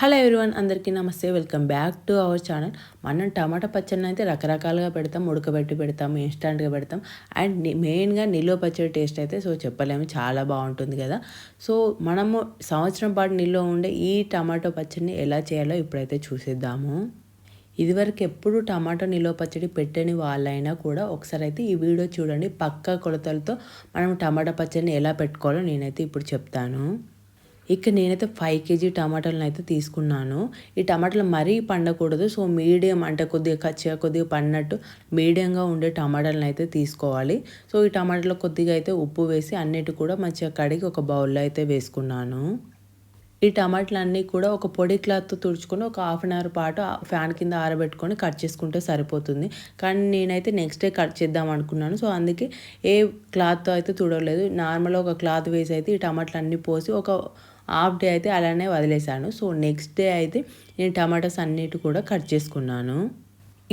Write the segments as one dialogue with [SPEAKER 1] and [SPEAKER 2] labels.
[SPEAKER 1] Hello everyone, అందరికీ నమస్తే. Welcome back to our channel. మనం టమాటా పచ్చడిని అయితే రకరకాలుగా పెడతాం, ఉడకబెట్టి పెడతాం, ఇన్స్టంట్గా పెడతాం. అండ్ మెయిన్గా నిల్వ పచ్చడి టేస్ట్ అయితే చెప్పలేము, చాలా బాగుంటుంది కదా. సో మనము సంవత్సరం పాటు నిల్వ ఉండే ఈ టమాటో పచ్చడిని ఎలా చేయాలో ఇప్పుడైతే చూసేద్దాము. ఇదివరకు ఎప్పుడు టమాటో నిల్వ పచ్చడి పెట్టని వాళ్ళైనా కూడా ఒకసారి అయితే ఈ వీడియో చూడండి. పక్కా కొలతలతో మనం టమాటా పచ్చడిని ఎలా పెట్టుకోవాలో నేనైతే ఇప్పుడు చెప్తాను. ఇక్కడ నేనైతే 5 కేజీ టమాటాలను అయితే తీసుకున్నాను. ఈ టమాటాలు మరీ పండకూడదు. సో మీడియం, అంటే కొద్దిగా పండినట్టు మీడియంగా ఉండే టమాటాలను అయితే తీసుకోవాలి. సో ఈ టమాటాలో కొద్దిగా అయితే ఉప్పు వేసి అన్నిటి కూడా మంచిగా కడిగి ఒక బౌల్లో అయితే వేసుకున్నాను. ఈ టమాటాలన్నీ కూడా ఒక పొడి క్లాత్తో తుడుచుకొని ఒక హాఫ్ అన్ అవర్ పాటు ఫ్యాన్ కింద ఆరబెట్టుకొని కట్ చేసుకుంటే సరిపోతుంది. కానీ నేనైతే నెక్స్ట్ డే కట్ చేద్దాం అనుకున్నాను. సో అందుకే ఏ క్లాత్తో అయితే తుడవలేదు. నార్మల్గా ఒక క్లాత్ వేసి అయితే ఈ టమాటాలన్నీ పోసి ఒక హాఫ్ డే అయితే అలానే వదిలేసాను. సో నెక్స్ట్ డే అయితే నేను టమాటాస్ అన్నిటి కూడా కట్ చేసుకున్నాను.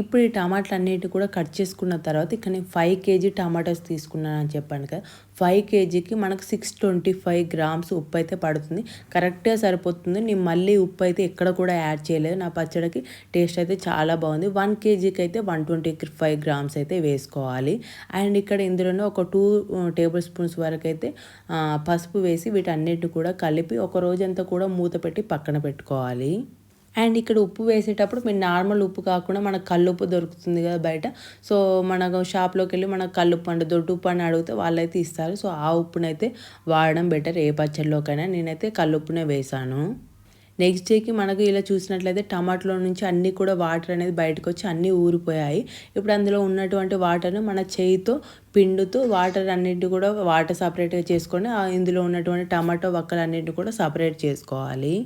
[SPEAKER 1] ఇప్పుడు ఈ టమాటాలు అన్నిటి కూడా కట్ చేసుకున్న తర్వాత ఇక్కడ నేను 5 కేజీ టమాటాస్ తీసుకున్నాను అని చెప్పాను కదా. 5 కేజీకి మనకు 625 గ్రామ్స్ ఉప్పు అయితే పడుతుంది. కరెక్ట్గా సరిపోతుంది. నేను మళ్ళీ ఉప్పు అయితే ఎక్కడ కూడా యాడ్ చేయలేదు. నా పచ్చడికి టేస్ట్ అయితే చాలా బాగుంది. 1 కేజీకి అయితే 125 గ్రామ్స్ అయితే వేసుకోవాలి. అండ్ ఇక్కడ ఇందులోనే ఒక 2 టేబుల్ స్పూన్స్ వరకు అయితే పసుపు వేసి వీటన్నిటిని కూడా కలిపి ఒక రోజంతా కూడా మూత పెట్టి పక్కన పెట్టుకోవాలి. అండ్ ఇక్కడ ఉప్పు వేసేటప్పుడు మీరు నార్మల్ ఉప్పు కాకుండా మనకు కల్లుప్పు దొరుకుతుంది కదా బయట. సో మనకు షాప్లోకి వెళ్ళి మనకు కల్లుప్పు అంటే దొడ్డు ఉప్పు అని అడిగితే వాళ్ళైతే ఇస్తారు. సో ఆ ఉప్పునైతే వాడడం బెటర్ ఏ పచ్చడిలోకైనా. నేనైతే కల్లుప్పునే వేసాను. నెక్స్ట్ డేకి మనకు ఇలా చూసినట్లయితే టమాటాలో నుంచి అన్నీ కూడా వాటర్ అనేది బయటకు వచ్చి అన్నీ ఊరిపోయాయి. ఇప్పుడు అందులో ఉన్నటువంటి వాటర్ను మన చేయితో పిండుతూ వాటర్ అన్నింటినీ కూడా వాటర్ సపరేట్గా చేసుకొని ఇందులో ఉన్నటువంటి టమాటో వక్కలన్నింటినీ కూడా సపరేట్ చేసుకోవాలి.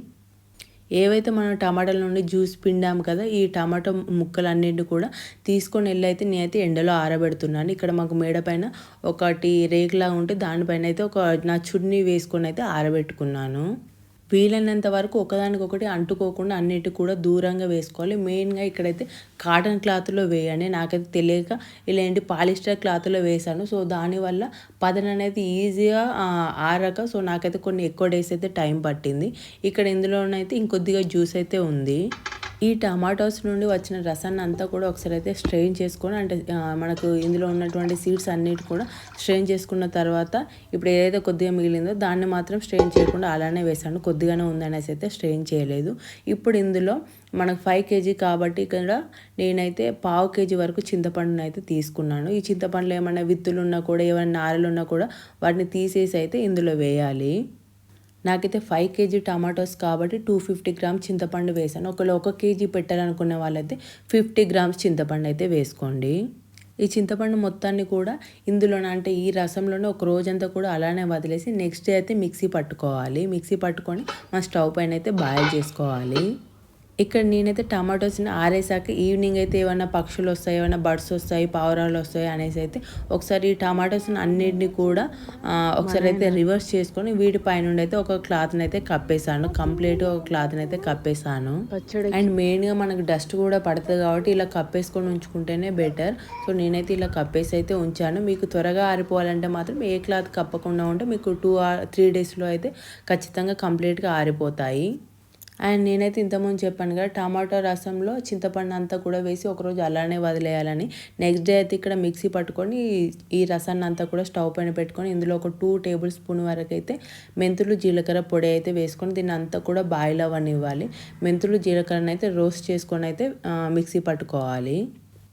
[SPEAKER 1] ఏవైతే మనం టమాటాల నుండి జ్యూస్ పిండాము కదా, ఈ టమాటో ముక్కలన్నింటినీ కూడా తీసుకొని వెళ్ళైతే నేనైతే ఎండలో ఆరబెడుతున్నాను. ఇక్కడ మాకు మేడ పైన ఒకటి రేకులా ఉంటే దానిపైన అయితే నా చున్నీ వేసుకొని అయితే ఆరబెట్టుకున్నాను. వీలైనంత వరకు ఒకదానికొకటి అంటుకోకుండా అన్నిటి కూడా దూరంగా వేసుకోవాలి. మెయిన్గా ఇక్కడైతే కాటన్ క్లాత్లో వేయండి. నాకైతే తెలియక ఇలాంటి పాలిస్టర్ క్లాత్లో వేసాను. సో దానివల్ల పదన అనేది ఈజీగా ఆరక సో నాకైతే కొన్ని ఎక్కువ డేస్ అయితే టైం పట్టింది. ఇక్కడ ఇందులోనైతే ఇంకొద్దిగా జ్యూస్ అయితే ఉంది. ఈ టమాటోస్ నుండి వచ్చిన రసాన్ని అంతా కూడా ఒకసారి అయితే స్ట్రెయిన్ చేసుకొని, అంటే మనకు ఇందులో ఉన్నటువంటి సీడ్స్ అన్నిటి కూడా స్ట్రెయిన్ చేసుకున్న తర్వాత ఇప్పుడు ఏదైతే కొద్దిగా మిగిలిందో దాన్ని మాత్రం స్ట్రెయిన్ చేయకుండా అలానే వేసాను. కొద్దిగానే ఉందనేసి అయితే స్ట్రెయిన్ చేయలేదు. ఇప్పుడు ఇందులో మనకు 5 కేజీ కాబట్టి ఇక్కడ నేనైతే 1/2 కేజీ వరకు చింతపండును అయితే తీసుకున్నాను. ఈ చింతపండులో ఏమైనా విత్తులు ఉన్నా కూడా ఏమైనా నారలు ఉన్నా కూడా వాటిని తీసేసి అయితే ఇందులో వేయాలి. నాకైతే 5 కేజీ టమాటోస్ కాబట్టి 250 గ్రామ్స్ చింతపండు వేసాను. ఒకవేళ 1 కేజీ పెట్టాలనుకునే వాళ్ళైతే 50 గ్రామ్స్ చింతపండు అయితే వేసుకోండి. ఈ చింతపండు మొత్తాన్ని కూడా ఇందులోనే, అంటే ఈ రసంలోనే ఒక రోజంతా కూడా అలానే వదిలేసి నెక్స్ట్ డే అయితే మిక్సీ పట్టుకోవాలి. మిక్సీ పట్టుకొని మన స్టవ్ పైన అయితే బాయిల్ చేసుకోవాలి. ఇక్కడ నేనైతే టమాటోస్ని ఆరేసాక ఈవినింగ్ అయితే ఏమైనా పక్షులు వస్తాయి, ఏమైనా బర్డ్స్ వస్తాయి, పావురాలు వస్తాయి అనేసి అయితే ఒకసారి ఈ టమాటోస్ని అన్నింటినీ కూడా ఒకసారి అయితే రివర్స్ చేసుకొని వీటి పైన అయితే ఒక క్లాత్ని అయితే కప్పేసాను. కంప్లీట్గా ఒక క్లాత్ని అయితే కప్పేసాను. అండ్ మెయిన్గా మనకు డస్ట్ కూడా పడుతుంది కాబట్టి ఇలా కప్పేసుకొని ఉంచుకుంటేనే బెటర్. సో నేనైతే ఇలా కప్పేసి అయితే ఉంచాను. మీకు త్వరగా ఆరిపోవాలంటే మాత్రం ఏ క్లాత్ కప్పకుండా ఉంటే మీకు 2 or 3 డేస్లో అయితే ఖచ్చితంగా కంప్లీట్గా ఆరిపోతాయి. అండ్ నేనైతే ఇంతకుముందు చెప్పాను కదా, టమాటో రసంలో చింతపండు అంతా కూడా వేసి ఒకరోజు అలానే వదిలేయాలని. నెక్స్ట్ డే అయితే ఇక్కడ మిక్సీ పట్టుకొని ఈ రసాన్ని అంతా కూడా స్టవ్ పైన పెట్టుకొని ఇందులో ఒక 2 టేబుల్ స్పూన్ వరకు అయితే మెంతులు జీలకర్ర పొడి అయితే వేసుకొని దీన్ని అంతా కూడా బాయిల్ అవ్వనివ్వాలి. మెంతులు జీలకర్రని అయితే రోస్ట్ చేసుకొని అయితే మిక్సీ పట్టుకోవాలి.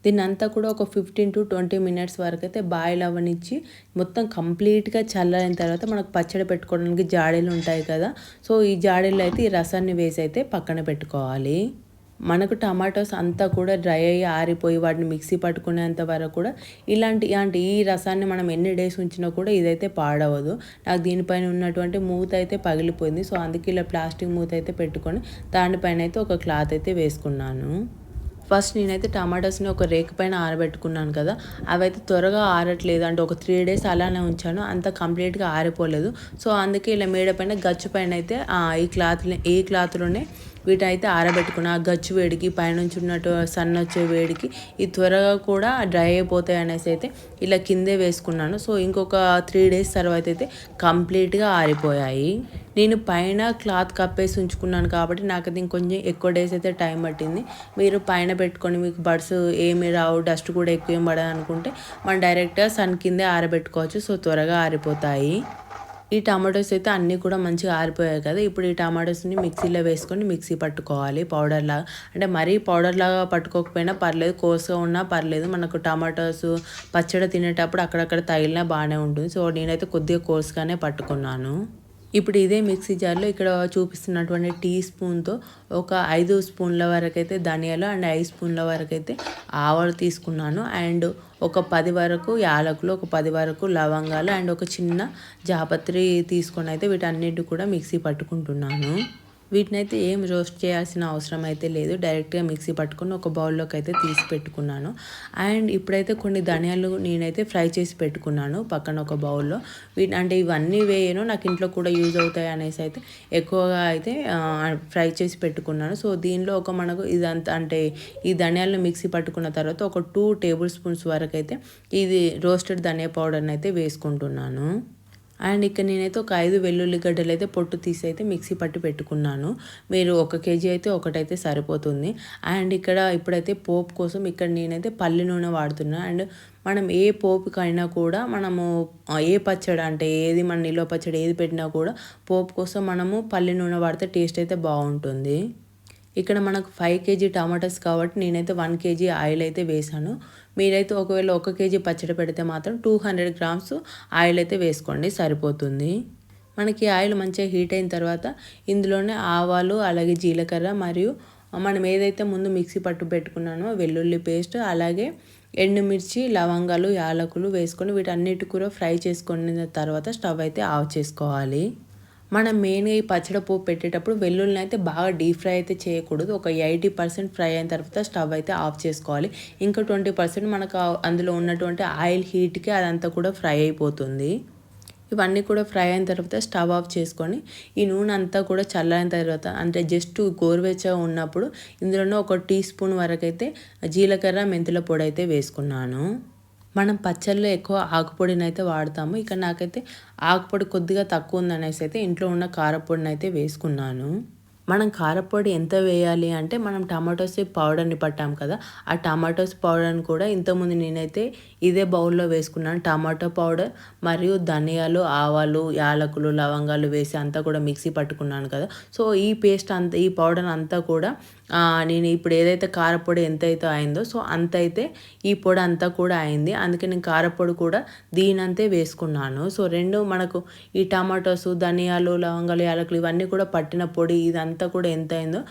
[SPEAKER 1] దీన్ని అంతా కూడా ఒక 15 to 20 మినిట్స్ వరకు అయితే బాయిల్ అవ్వనిచ్చి మొత్తం కంప్లీట్గా చల్లారిన తర్వాత మనకు పచ్చడి పెట్టుకోవడానికి జాడీలు ఉంటాయి కదా. సో ఈ జాడీలో అయితే ఈ రసాన్ని వేసి అయితే పక్కన పెట్టుకోవాలి. మనకు టమాటోస్ అంతా కూడా డ్రై అయ్యి ఆరిపోయి వాటిని మిక్సీ పట్టుకునేంత వరకు కూడా ఈ రసాన్ని మనం ఎన్ని డేస్ ఉంచినా కూడా ఇదైతే పాడవదు. నాకు దీనిపైన ఉన్నటువంటి మూత అయితే పగిలిపోయింది. సో అందుకే ఇలా ప్లాస్టిక్ మూత అయితే పెట్టుకొని దానిపైన అయితే ఒక క్లాత్ అయితే వేసుకున్నాను. ఫస్ట్ నేనైతే టమాటోస్ని ఒక రేకు పైన ఆరబెట్టుకున్నాను కదా, అవైతే త్వరగా ఆరట్లేదు. అంటే ఒక 3 డేస్ అలానే ఉంచాను, అంత కంప్లీట్గా ఆరిపోలేదు. సో అందుకే ఇలా మేడ పైన గచ్చు పైన అయితే ఈ క్లాత్లోనే వీటైతే ఆరబెట్టుకున్న ఆ గచ్చు వేడికి పైనుంచి ఉన్నట్టు సన్ వచ్చే వేడికి ఇది త్వరగా కూడా డ్రై అయిపోతాయి అనేసి అయితే ఇలా కిందే వేసుకున్నాను. సో ఇంకొక 3 డేస్ తర్వాత అయితే కంప్లీట్గా ఆరిపోయాయి. నేను పైన క్లాత్ కప్పేసి ఉంచుకున్నాను కాబట్టి నాకైతే ఇంకొంచెం ఎక్కువ డేస్ అయితే టైం పట్టింది. మీరు పైన పెట్టుకొని మీకు బడ్స్ ఏమి రావు, డస్ట్ కూడా ఎక్కువ ఏం పడదు అనుకుంటే మనం డైరెక్ట్గా సన్ కిందే ఆరబెట్టుకోవచ్చు. సో త్వరగా ఆరిపోతాయి. ఈ టమాటోస్ అయితే అన్నీ కూడా మంచిగా ఆరిపోయాయి కదా. ఇప్పుడు ఈ టమాటోస్ని మిక్సీలో వేసుకొని మిక్సీ పట్టుకోవాలి పౌడర్ లాగా. అంటే మరీ పౌడర్ లాగా పట్టుకోకపోయినా పర్లేదు, కోర్స్గా ఉన్నా పర్లేదు. మనకు టమాటోస్ పచ్చడి తినేటప్పుడు అక్కడక్కడ తగిలినా బాగానే ఉంటుంది. సో నేనైతే కొద్దిగా కోర్స్గానే పట్టుకున్నాను. ఇప్పుడు ఇదే మిక్సీ జార్లో ఇక్కడ చూపిస్తున్నటువంటి టీ స్పూన్తో ఒక 5 స్పూన్ల వరకు అయితే ధనియాలు అండ్ 5 స్పూన్ల వరకు అయితే ఆవాలు తీసుకున్నాను. అండ్ ఒక 10 వరకు యాలకులు, ఒక 10 వరకు లవంగాలు అండ్ ఒక చిన్న జాపత్రి తీసుకొని అయితే వీటన్నిటి కూడా మిక్సీ పట్టుకుంటున్నాను. వీటినైతే ఏం రోస్ట్ చేయాల్సిన అవసరం అయితే లేదు. డైరెక్ట్గా మిక్సీ పట్టుకొని ఒక బౌల్లోకి అయితే తీసి పెట్టుకున్నాను. అండ్ ఇప్పుడైతే కొన్ని ధనియాలు నేనైతే ఫ్రై చేసి పెట్టుకున్నాను పక్కన ఒక బౌల్లో. అంటే ఇవన్నీ వేయను, నాకు ఇంట్లో కూడా యూజ్ అవుతాయి అనేసి అయితే ఎక్కువగా అయితే ఫ్రై చేసి పెట్టుకున్నాను. సో దీనిలో ఒక మనకు ఇదంతా అంటే ఈ ధనియాలను మిక్సీ పట్టుకున్న తర్వాత ఒక 2 టేబుల్ స్పూన్స్ వరకు అయితే ఇది రోస్టెడ్ ధనియా పౌడర్ని అయితే వేసుకుంటున్నాను. అండ్ ఇక్కడ నేనైతే ఒక 5 వెల్లుల్లి గడ్డలు అయితే పొట్టు తీసి అయితే మిక్సీ పట్టి పెట్టుకున్నాను. మీరు 1 కేజీ అయితే ఒకటైతే సరిపోతుంది. అండ్ ఇక్కడ ఇప్పుడైతే పోపు కోసం ఇక్కడ నేనైతే పల్లి నూనె వాడుతున్నాను. అండ్ మనం ఏ పోపుకైనా కూడా మనము ఏ పచ్చడి అంటే ఏది మన నిల్వ పచ్చడి ఏది పెట్టినా కూడా పోపు కోసం మనము పల్లి నూనె వాడితే టేస్ట్ అయితే బాగుంటుంది. ఇక్కడ మనకు 5 కేజీ టమాటాస్ కాబట్టి నేనైతే 1 కేజీ ఆయిల్ అయితే వేసాను. మీరైతే ఒకవేళ 1 కేజీ పచ్చడి పెడితే మాత్రం 200 గ్రామ్స్ ఆయిల్ అయితే వేసుకోండి, సరిపోతుంది. మనకి ఆయిల్ మంచిగా హీట్ అయిన తర్వాత ఇందులోనే ఆవాలు, అలాగే జీలకర్ర మరియు మనం ఏదైతే ముందు మిక్సీ పట్టు పెట్టుకున్నానో వెల్లుల్లి పేస్ట్, అలాగే ఎండుమిర్చి, లవంగాలు, యాలకులు వేసుకొని వీటన్నిటి కూడా ఫ్రై చేసుకున్న తర్వాత స్టవ్ అయితే ఆఫ్ చేసుకోవాలి. మనం మెయిన్గా ఈ పచ్చడి పోపు పెట్టేటప్పుడు వెల్లుల్లిని అయితే బాగా డీప్ ఫ్రై అయితే చేయకూడదు. ఒక 80% ఫ్రై అయిన తర్వాత స్టవ్ అయితే ఆఫ్ చేసుకోవాలి. ఇంకా 20% మనకు అందులో ఉన్నటువంటి ఆయిల్ హీట్కి అదంతా కూడా ఫ్రై అయిపోతుంది. ఇవన్నీ కూడా ఫ్రై అయిన తర్వాత స్టవ్ ఆఫ్ చేసుకొని ఈ నూనె అంతా కూడా చల్లారిన తర్వాత అంటే జస్ట్ గోరువెచ్చగా ఉన్నప్పుడు ఇందులోనే ఒక టీ స్పూన్ వరకు అయితే జీలకర్ర, మెంతుల పొడి అయితే వేసుకున్నాను. మనం పచ్చళ్ళలో ఎక్కువ ఆకుపొడిని అయితే వాడతాము. ఇక్కడ నాకైతే ఆకుపొడి కొద్దిగా తక్కువ ఉందనేసి అయితే ఇంట్లో ఉన్న కారపొడిని అయితే వేసుకున్నాను. మనం కారపొడి ఎంత వేయాలి అంటే మనం టమాటోస్ పౌడర్ని పట్టాం కదా, ఆ టమాటోస్ పౌడర్ని కూడా ఇంతకుముందు నేనైతే ఇదే బౌల్లో వేసుకున్నాను. టమాటో పౌడర్ మరియు ధనియాలు, ఆవాలు, యాలకులు, లవంగాలు వేసి అంతా కూడా మిక్సీ పట్టుకున్నాను కదా. సో ఈ పేస్ట్ అంతా, ఈ పౌడర్ అంతా కూడా నేను ఇప్పుడు ఏదైతే కారపొడి ఎంతైతే అయిందో సో అంత అయితే ఈ పొడి అంతా కూడా అయింది. అందుకే నేను కారపొడి కూడా దీనంతే వేసుకున్నాను. సో రెండు మనకు ఈ టమాటోస్, ధనియాలు, లవంగాలు, యాలకులు ఇవన్నీ కూడా పట్టిన పొడి ఇదంతా కూడా ఎంత అయిందో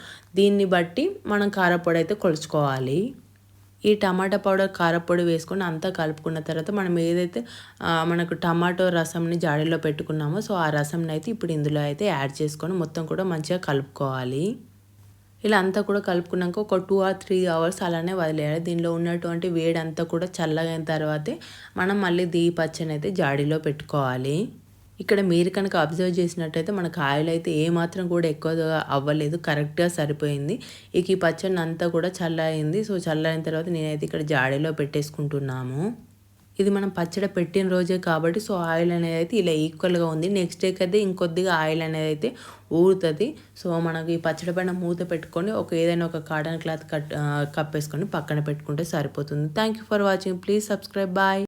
[SPEAKER 1] దీన్ని బట్టి మనం కారపొడి అయితే కొలుచుకోవాలి. ఈ టమాటా పౌడర్, కారపొడి వేసుకొని అంతా కలుపుకున్న తర్వాత మనం ఏదైతే మనకు టమాటో రసంని జాడీలో పెట్టుకున్నామో సో ఆ రసంని అయితే ఇప్పుడు ఇందులో అయితే యాడ్ చేసుకొని మొత్తం కూడా మంచిగా కలుపుకోవాలి. ఇలా అంతా కూడా కలుపుకున్నాక ఒక 2 or 3 అవర్స్ అలానే వదిలేయాలి. దీనిలో ఉన్నటువంటి వేడి అంతా కూడా చల్లగైన తర్వాతే మనం మళ్ళీ ఈ పచ్చని అయితే జాడీలో పెట్టుకోవాలి. ఇక్కడ మీరు కనుక అబ్జర్వ్ చేసినట్టయితే మనకు ఆయిల్ అయితే ఏమాత్రం కూడా ఎక్కువగా అవ్వలేదు, కరెక్ట్గా సరిపోయింది. ఇక ఈ పచ్చడిని అంతా కూడా చల్లయింది. సో చల్లైన తర్వాత నేనైతే ఇక్కడ జాడీలో పెట్టేసుకుంటున్నాము. ఇది మనం పచ్చడి పెట్టిన రోజే కాబట్టి సో ఆయిల్ అనేది అయితే ఇలా ఈక్వల్గా ఉంది. నెక్స్ట్ డేకి అయితే ఇంకొద్దిగా ఆయిల్ అనేది అయితే ఊరుతుంది. సో మనకి ఈ పచ్చడి పైన మూత పెట్టుకొని ఏదైనా ఒక కాటన్ క్లాత్ కప్పేసుకొని పక్కన పెట్టుకుంటే సరిపోతుంది. Thank you for watching. Please subscribe. Bye.